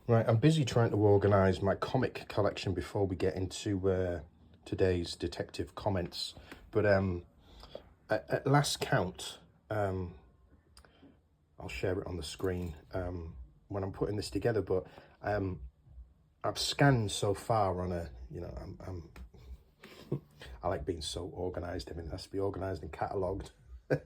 Right, I'm busy trying to organise my comic collection before we get into today's detective comments. But at last count, I'll share it on the screen when I'm putting this together. But I've scanned so far on a, I like being so organised. Everything has to be organised and catalogued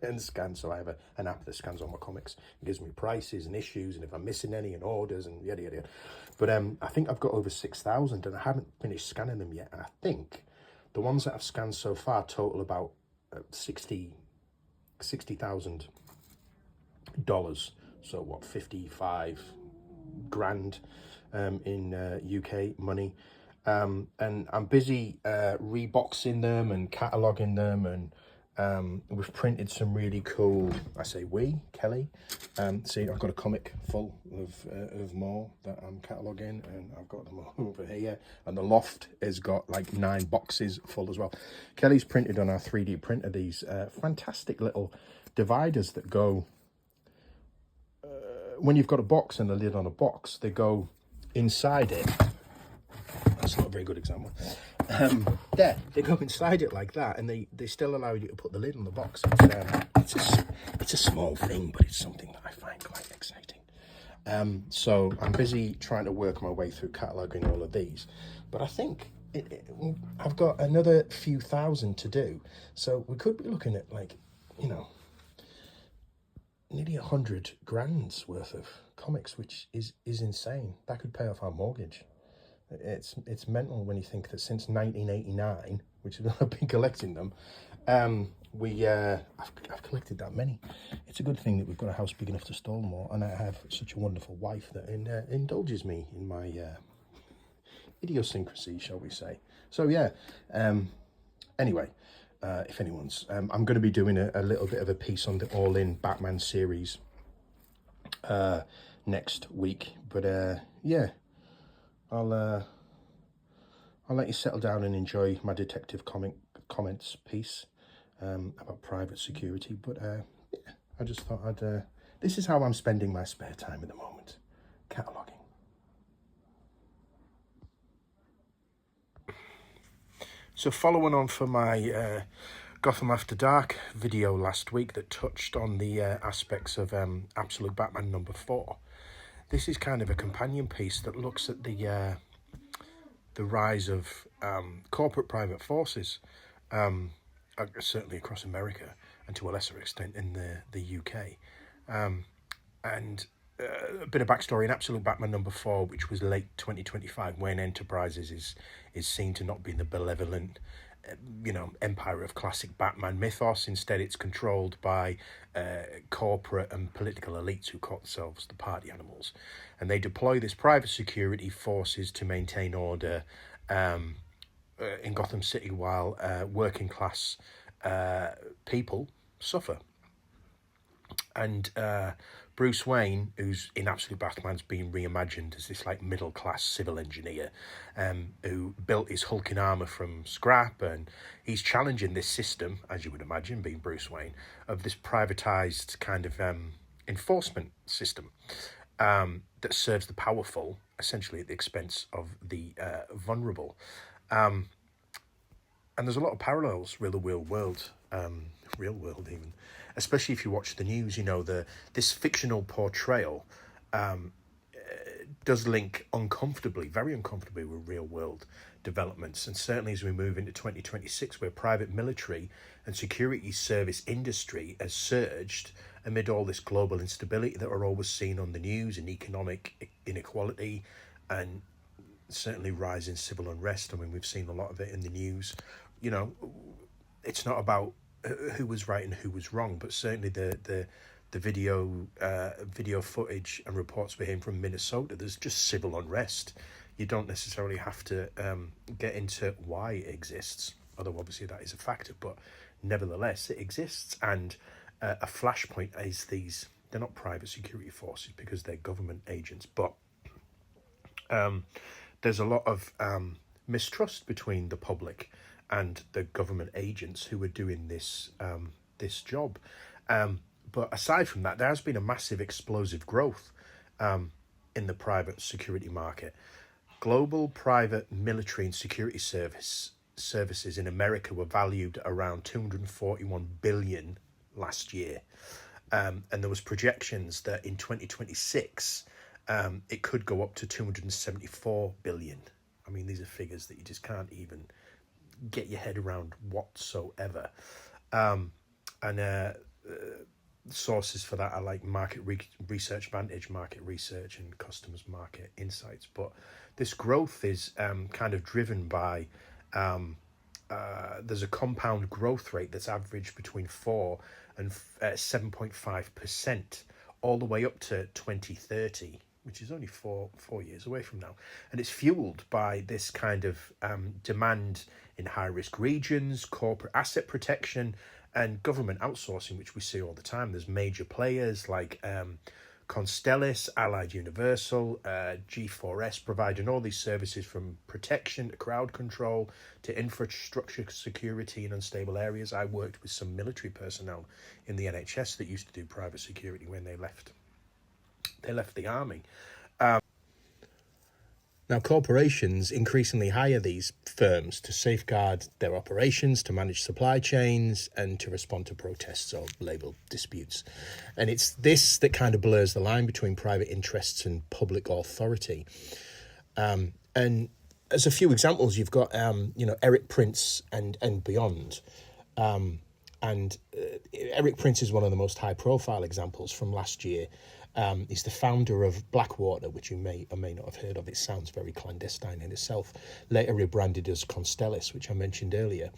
and scanned. So I have an app that scans all my comics. It gives me prices and issues and if I'm missing any and orders and yada, yada, yada. But I think I've got over 6,000 and I haven't finished scanning them yet. And I think the ones that I've scanned so far total about $60,000. So what, 55 grand in UK money. And I'm busy reboxing them and cataloguing them, and we've printed some really cool, I say we, Kelly. See, I've got a comic full of more that I'm cataloguing, and I've got them over here, and the loft has got like 9 boxes full as well. Kelly's printed on our 3D printer these fantastic little dividers that go, when you've got a box and a lid on a box, they go inside it. That's not a very good example. There, they go inside it like that, and they still allow you to put the lid on the box. It's a small thing, but it's something that I find quite exciting. So I'm busy trying to work my way through cataloguing all of these, but I think I've got another few thousand to do. So we could be looking at, like, nearly 100 grand's worth of comics, which is insane. That could pay off our mortgage. It's mental when you think that since 1989, which is when I've been collecting them, I've collected that many. It's a good thing that we've got a house big enough to store them all, and I have such a wonderful wife that indulges me in my idiosyncrasy, shall we say. So yeah, anyway, if anyone's, I'm going to be doing a little bit of a piece on the all-in Batman series next week, but yeah, I'll let you settle down and enjoy my detective comments piece about private security. But yeah, I just thought this is how I'm spending my spare time at the moment, cataloguing. So following on from my Gotham After Dark video last week that touched on the aspects of Absolute Batman #4, this is kind of a companion piece that looks at the rise of corporate private forces, certainly across America and to a lesser extent in the UK. And a bit of backstory in Absolute Batman #4, which was late 2025, Wayne Enterprises is seen to not be the benevolent empire of classic Batman mythos. Instead, it's controlled by corporate and political elites who call themselves the party animals, and they deploy this private security forces to maintain order in Gotham City while working class people suffer. And Bruce Wayne, who's in Absolute Batman's been reimagined as this like middle class civil engineer who built his hulking armor from scrap, and he's challenging this system, as you would imagine, being Bruce Wayne, of this privatized kind of enforcement system that serves the powerful essentially at the expense of the vulnerable. And there's a lot of parallels with the real world even, especially if you watch the news. This fictional portrayal does link very uncomfortably with real world developments, and certainly as we move into 2026, where private military and security service industry has surged amid all this global instability that are always seen on the news, and economic inequality, and certainly rising civil unrest. I mean, we've seen a lot of it in the news. It's not about who was right and who was wrong, but certainly the video footage and reports we hear from Minnesota, there's just civil unrest. You don't necessarily have to get into why it exists, although obviously that is a factor, but nevertheless it exists. And a flashpoint is they're not private security forces because they're government agents, but there's a lot of mistrust between the public and the government agents who are doing this job. But aside from that, there has been a massive explosive growth in the private security market. Global private military and security services in America were valued at around 241 billion last year. And there was projections that in 2026, it could go up to 274 billion. I mean, these are figures that you just can't even get your head around whatsoever. And sources for that are like Market Research Vantage, Market Research, and Customers Market Insights. But this growth is kind of driven by there's a compound growth rate that's averaged between 4 and 7.5% all the way up to 2030, which is only four years away from now. And it's fueled by this kind of demand in high-risk regions, corporate asset protection, and government outsourcing, which we see all the time. There's major players like Constellis, Allied Universal, G4S, providing all these services from protection to crowd control to infrastructure security in unstable areas. I worked with some military personnel in the NHS that used to do private security when they left the army. Now, corporations increasingly hire these firms to safeguard their operations, to manage supply chains, and to respond to protests or labour disputes. And it's this that kind of blurs the line between private interests and public authority. And as a few examples, you've got, Eric Prince and beyond. Eric Prince is one of the most high-profile examples from last year. He's the founder of Blackwater, which you may or may not have heard of. It sounds very clandestine in itself. Later rebranded as Constellis, which I mentioned earlier.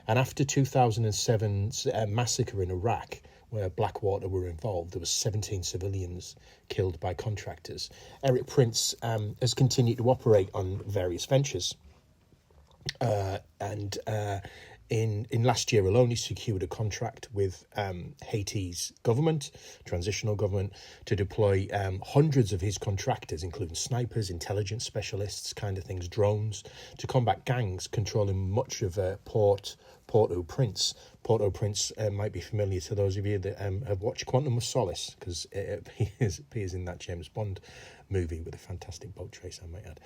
And after 2007's massacre in Iraq, where Blackwater were involved, there was 17 civilians killed by contractors. Eric Prince has continued to operate on various ventures. In last year alone, he secured a contract with Haiti's government, transitional government, to deploy hundreds of his contractors, including snipers, intelligence specialists, kind of things, drones, to combat gangs controlling much of Port-au-Prince. Port-au-Prince might be familiar to those of you that have watched Quantum of Solace, because it appears in that James Bond movie with a fantastic boat chase, I might add.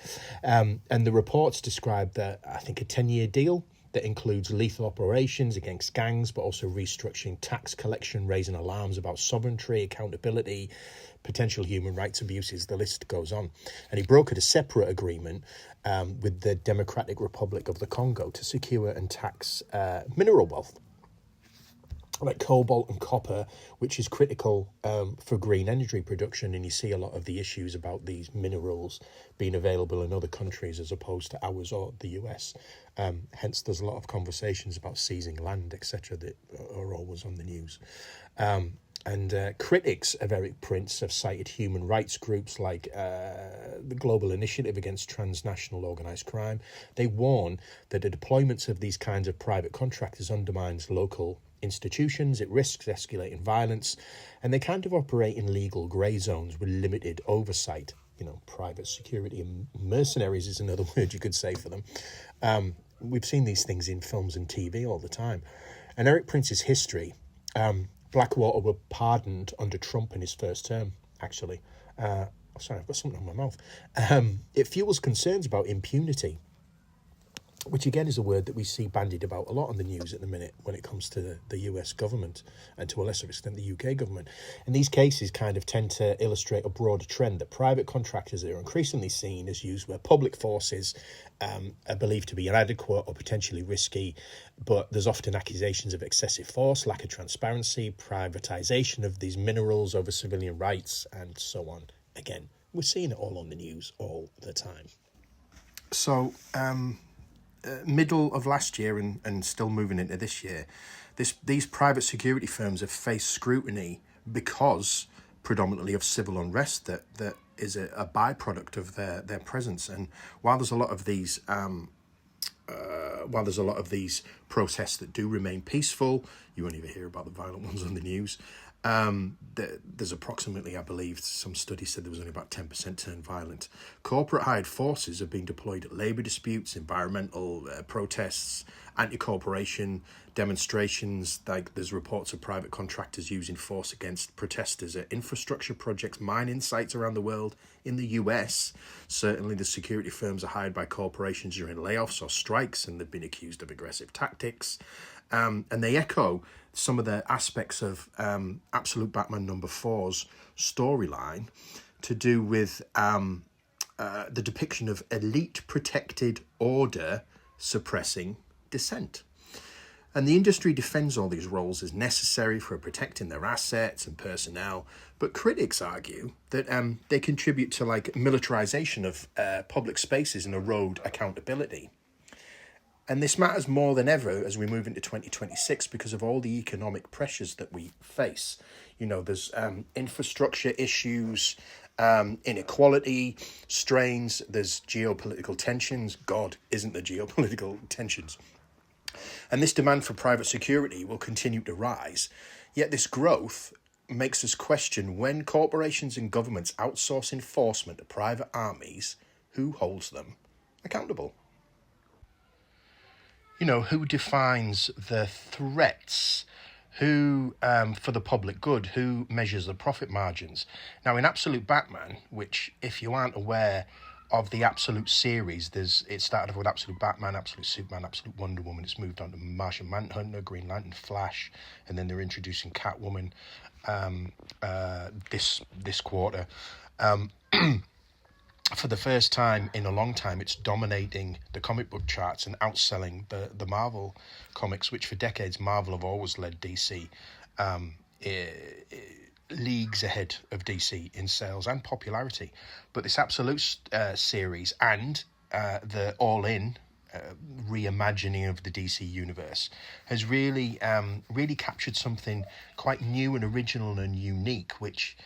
And the reports describe that, I think, a 10-year deal that includes lethal operations against gangs, but also restructuring tax collection, raising alarms about sovereignty, accountability, potential human rights abuses, the list goes on. And he brokered a separate agreement with the Democratic Republic of the Congo to secure and tax mineral wealth, like cobalt and copper, which is critical for green energy production. And you see a lot of the issues about these minerals being available in other countries as opposed to ours or the US. Hence, there's a lot of conversations about seizing land, etc., that are always on the news. And critics of Eric Prince have cited human rights groups like the Global Initiative Against Transnational Organised Crime. They warn that the deployments of these kinds of private contractors undermines local institutions, it risks escalating violence, and they kind of operate in legal grey zones with limited oversight. Private security and mercenaries is another word you could say for them. We've seen these things in films and TV all the time. And Eric Prince's history, Blackwater were pardoned under Trump in his first term, actually. Sorry, I've got something on my mouth. It fuels concerns about impunity, which again is a word that we see bandied about a lot on the news at the minute when it comes to the US government and to a lesser extent the UK government. And these cases kind of tend to illustrate a broader trend that private contractors are increasingly seen as used where public forces are believed to be inadequate or potentially risky, but there's often accusations of excessive force, lack of transparency, privatisation of these minerals over civilian rights, and so on. Again, we're seeing it all on the news all the time. So, middle of last year and still moving into this year, these private security firms have faced scrutiny because predominantly of civil unrest that is a byproduct of their presence. And while there's a lot of these protests that do remain peaceful, you won't even hear about the violent ones on the news. There's approximately, I believe, some studies said there was only about 10% turn violent. Corporate hired forces are being deployed at labour disputes, environmental protests, anti-corporation demonstrations. Like there's reports of private contractors using force against protesters at infrastructure projects, mining sites around the world. In the US, certainly the security firms are hired by corporations during layoffs or strikes, and they've been accused of aggressive tactics. And they echo some of the aspects of Absolute Batman #4's storyline to do with the depiction of elite protected order suppressing dissent. And the industry defends all these roles as necessary for protecting their assets and personnel, but critics argue that they contribute to like militarization of public spaces and erode accountability. And this matters more than ever as we move into 2026 because of all the economic pressures that we face. You know, there's infrastructure issues, inequality, strains, there's geopolitical tensions. God, isn't there geopolitical tensions? And this demand for private security will continue to rise. Yet this growth makes us question when corporations and governments outsource enforcement to private armies, who holds them accountable? You know, who defines the threats? Who, for the public good, who measures the profit margins? Now, in Absolute Batman, which, if you aren't aware of the Absolute series, it started off with Absolute Batman, Absolute Superman, Absolute Wonder Woman. It's moved on to Martian Manhunter, Green Lantern, Flash, and then they're introducing Catwoman this quarter. For the first time in a long time, it's dominating the comic book charts and outselling the Marvel comics, which for decades Marvel have always led DC leagues ahead of DC in sales and popularity. But this Absolute series and the all-in reimagining of the DC universe has really captured something quite new and original and unique, which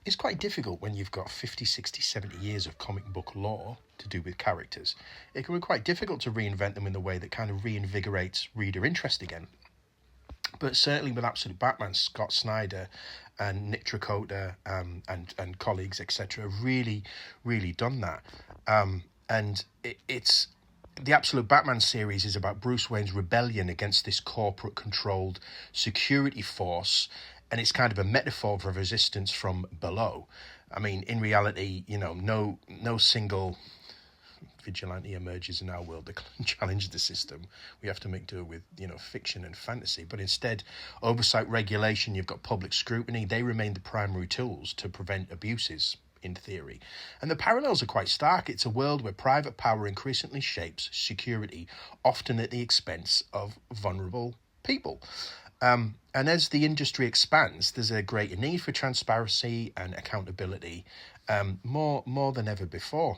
it's quite difficult when you've got 50, 60, 70 years of comic book lore to do with characters. It can be quite difficult to reinvent them in the way that kind of reinvigorates reader interest again. But certainly with Absolute Batman, Scott Snyder and Nick Dragotta and colleagues, etc., have really done that. And it's the Absolute Batman series is about Bruce Wayne's rebellion against this corporate-controlled security force, and it's kind of a metaphor for resistance from below. I mean, in reality, you know, no single vigilante emerges in our world that challenge the system. We have to make do with, you know, fiction and fantasy. But instead, oversight, regulation, you've got public scrutiny. They remain the primary tools to prevent abuses, in theory. And the parallels are quite stark. It's a world where private power increasingly shapes security, often at the expense of vulnerable people. And as the industry expands, there's a greater need for transparency and accountability, more than ever before.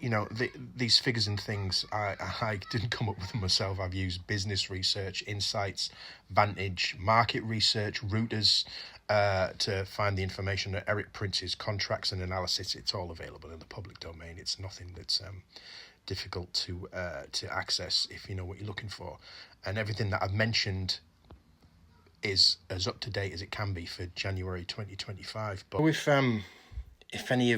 You know, these figures and things, I didn't come up with them myself. I've used business research, insights, Vantage, market research, Reuters, to find the information. Eric Prince's contracts and analysis. It's all available in the public domain. It's nothing that's difficult to access if you know what you're looking for. And everything that I've mentioned is as up to date as it can be for January 2025. But if any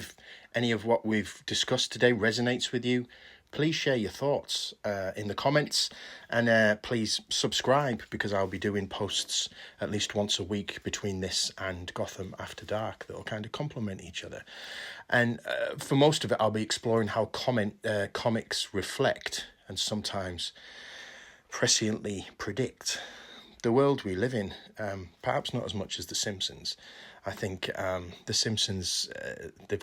of what we've discussed today resonates with you, please share your thoughts in the comments, and please subscribe, because I'll be doing posts at least once a week between this and Gotham After Dark that will kind of complement each other. And for most of it, I'll be exploring how comics reflect and sometimes presciently predict the world we live in, perhaps not as much as The Simpsons. I think The Simpsons, they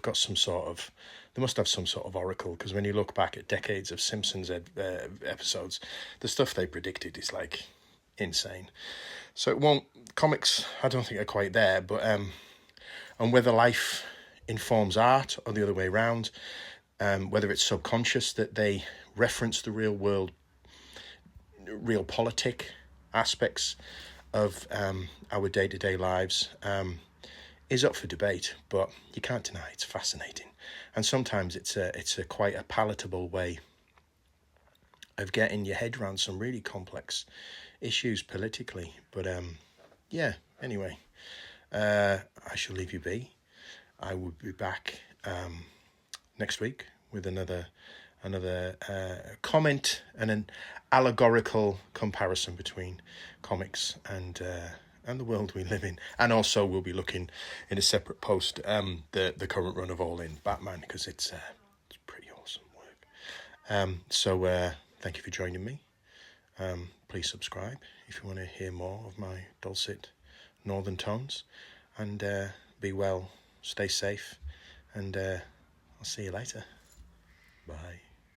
must have some sort of oracle, because when you look back at decades of Simpsons episodes, the stuff they predicted is like insane. So comics, I don't think are quite there, but and whether life informs art or the other way around, whether it's subconscious that they reference the real world, real politic aspects of our day-to-day lives, is up for debate, but you can't deny it's fascinating. And sometimes it's a quite a palatable way of getting your head around some really complex issues politically. But yeah, anyway, I shall leave you be. I will be back next week with another comment and an allegorical comparison between comics and the world we live in. And also we'll be looking in a separate post the current run of All In Batman, because it's pretty awesome work. So thank you for joining me. Please subscribe if you want to hear more of my dulcet northern tones, and be well, stay safe, and I'll see you later. Bye.